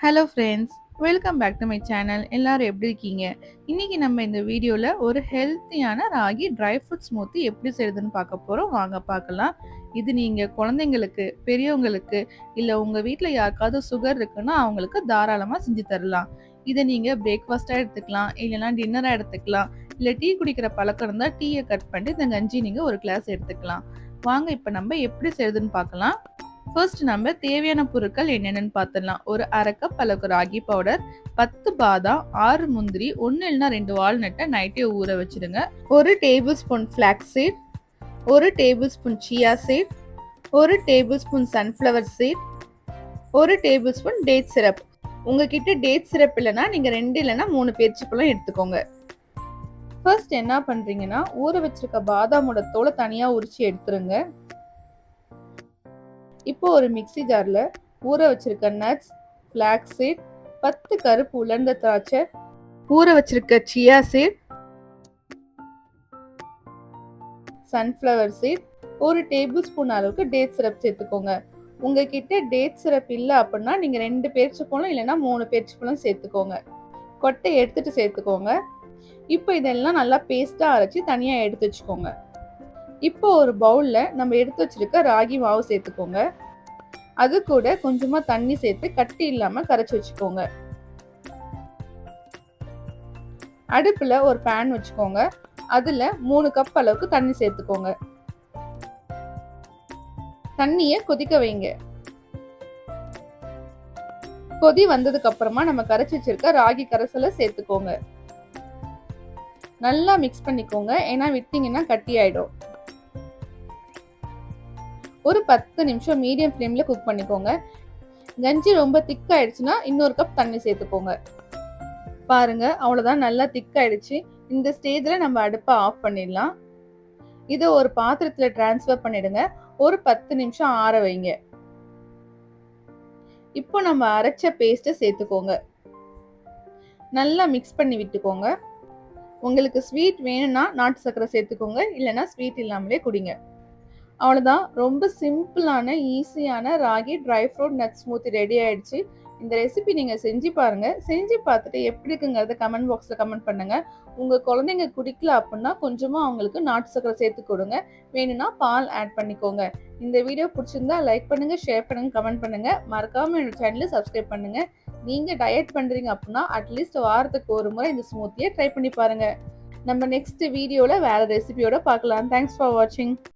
Hello friends, welcome back to my channel. எல்லாரும் எப்படி இருக்கீங்க? இன்னைக்கு நம்ம இந்த வீடியோவில் ஒரு ஹெல்த்தியான ராகி ட்ரை ஃப்ரூட் ஸ்மூத்தி எப்படி செய்யுதுன்னு பார்க்க போகிறோம். வாங்க பார்க்கலாம். இது நீங்கள் குழந்தைங்களுக்கு, பெரியவங்களுக்கு, இல்லை உங்கள் வீட்டில் யாருக்காவது சுகர் இருக்குன்னா அவங்களுக்கு தாராளமாக செஞ்சு தரலாம். இதை நீங்கள் பிரேக்ஃபாஸ்ட்டாக எடுத்துக்கலாம், இல்லைனா டின்னராக எடுத்துக்கலாம், இல்லை டீ குடிக்கிற பழக்கம் இருந்தால் டீயை கட் பண்ணிட்டு இந்த கஞ்சி நீங்கள் ஒரு கிளாஸ் எடுத்துக்கலாம். வாங்க இப்போ நம்ம எப்படி செய்யுதுன்னு பார்க்கலாம். ஃபர்ஸ்ட் நம்ம தேவையான பொருட்கள் என்னென்னு பார்த்துடலாம். ஒரு அரை கப் அளவுக்கு ராகி பவுடர், 10 பாதாம், 6 முந்திரி, 1 இல்லைனா 2 வால்நட்டை நைட்டே ஊற வச்சிடுங்க. 1 table spoon flax seed, 1 table spoon chia seed, 1 table spoon sunflower seed, 1 table spoon date syrup. உங்ககிட்ட டேட் சிரப் இல்லைன்னா நீங்கள் 2 இல்லைனா 3 பேரிச்சம்பழம் எடுத்துக்கோங்க. ஃபர்ஸ்ட் என்ன பண்ணுறீங்கன்னா, ஊற வச்சிருக்க பாதாமோட தோலை தனியாக உரிச்சு எடுத்துருங்க. இப்போ ஒரு மிக்ஸி ஜார்ல ஊற வச்சிருக்க நட்ஸ், ஃபிளாக்ஸ் சீட், 10 கருப்பு உலர்ந்த திராட்சை, ஊற வச்சிருக்க chia seed, sunflower seed, 1 table spoon அளவுக்கு டேட் சிரப் சேர்த்துக்கோங்க. உங்ககிட்ட டேட் சிரப் இல்லை அப்படின்னா நீங்க 2 பேரிச்சம்பழம் இல்லைன்னா 3 பேரிச்சம்பழம் சேர்த்துக்கோங்க. கொட்டை எடுத்துட்டு சேர்த்துக்கோங்க. இப்போ இதெல்லாம் நல்லா பேஸ்டா அரைச்சி தனியா எடுத்து வச்சுக்கோங்க. இப்போ ஒரு பவுல்ல நம்ம எடுத்து வச்சிருக்க ராகி மாவு சேர்த்துக்கோங்க. அது கூட கொஞ்சமா தண்ணி சேர்த்து கட்டி இல்லாம கரைச்சி வச்சுக்கோங்க. அடுப்புல ஒரு பேன் வச்சுக்கோங்க. அதுல 3 கப் அளவுக்கு தண்ணி சேர்த்துக்கோங்க. தண்ணிய கொதிக்க வைங்க. கொதி வந்ததுக்கு அப்புறமா நம்ம கரைச்சி வச்சிருக்க ராகி கரைசலை சேர்த்துக்கோங்க. நல்லா மிக்ஸ் பண்ணிக்கோங்க, ஏன்னா விட்டீங்கன்னா கட்டி ஆயிடும். ஒரு 10 நிமிஷம் மீடியம் ஃப்ளேம்ல குக் பண்ணிக்கோங்க. கஞ்சி ரொம்ப திக் ஆயிடுச்சுன்னா இன்னொரு கப் தண்ணி சேர்த்துக்கோங்க. பாருங்க, அவ்வளவுதான், நல்லா திக் ஆயிடுச்சு. இந்த ஸ்டேஜ்ல நம்ம அடுப்பை ஆஃப் பண்ணிடலாம். இதை ஒரு பாத்திரத்துல டிரான்ஸ்ஃபர் பண்ணிடுங்க. ஒரு 10 நிமிஷம் ஆற வைங்க. இப்போ நம்ம அரைச்ச பேஸ்ட்டை சேர்த்துக்கோங்க. நல்லா மிக்ஸ் பண்ணி விட்டுக்கோங்க. உங்களுக்கு ஸ்வீட் வேணும்னா நாட்டு சர்க்கரை சேர்த்துக்கோங்க, இல்லைன்னா ஸ்வீட் இல்லாமலே குடிங்க. அவ்வளோதான், ரொம்ப சிம்பிளான ஈஸியான ragi dry fruit nut smoothie ready ஆயிடுச்சு. இந்த ரெசிபி நீங்கள் செஞ்சு பாருங்க. செஞ்சு பார்த்துட்டு எப்படி இருக்குங்கிறத கமெண்ட் பாக்ஸில் கமெண்ட் பண்ணுங்க. உங்கள் குழந்தைங்க குடிக்கல அப்படின்னா கொஞ்சமாக அவங்களுக்கு நாட்டு சர்க்கரை சேர்த்து கொடுங்க. வேணும்னா பால் ஆட் பண்ணிக்கோங்க. இந்த வீடியோ பிடிச்சிருந்தா லைக் பண்ணுங்க, ஷேர் பண்ணுங்க, கமெண்ட் பண்ணுங்க. மறக்காம என்னோட சேனலை சப்ஸ்கிரைப் பண்ணுங்க. நீங்க டயட் பண்றீங்க அப்படின்னா அட்லீஸ்ட் வாரத்துக்கு ஒரு முறை இந்த ஸ்மூத்தியை ட்ரை பண்ணி பாருங்க. நம்ம நெக்ஸ்ட் வீடியோல வேற ரெசிபியோட பார்க்கலாம். தேங்க்ஸ் ஃபார் வாட்சிங்.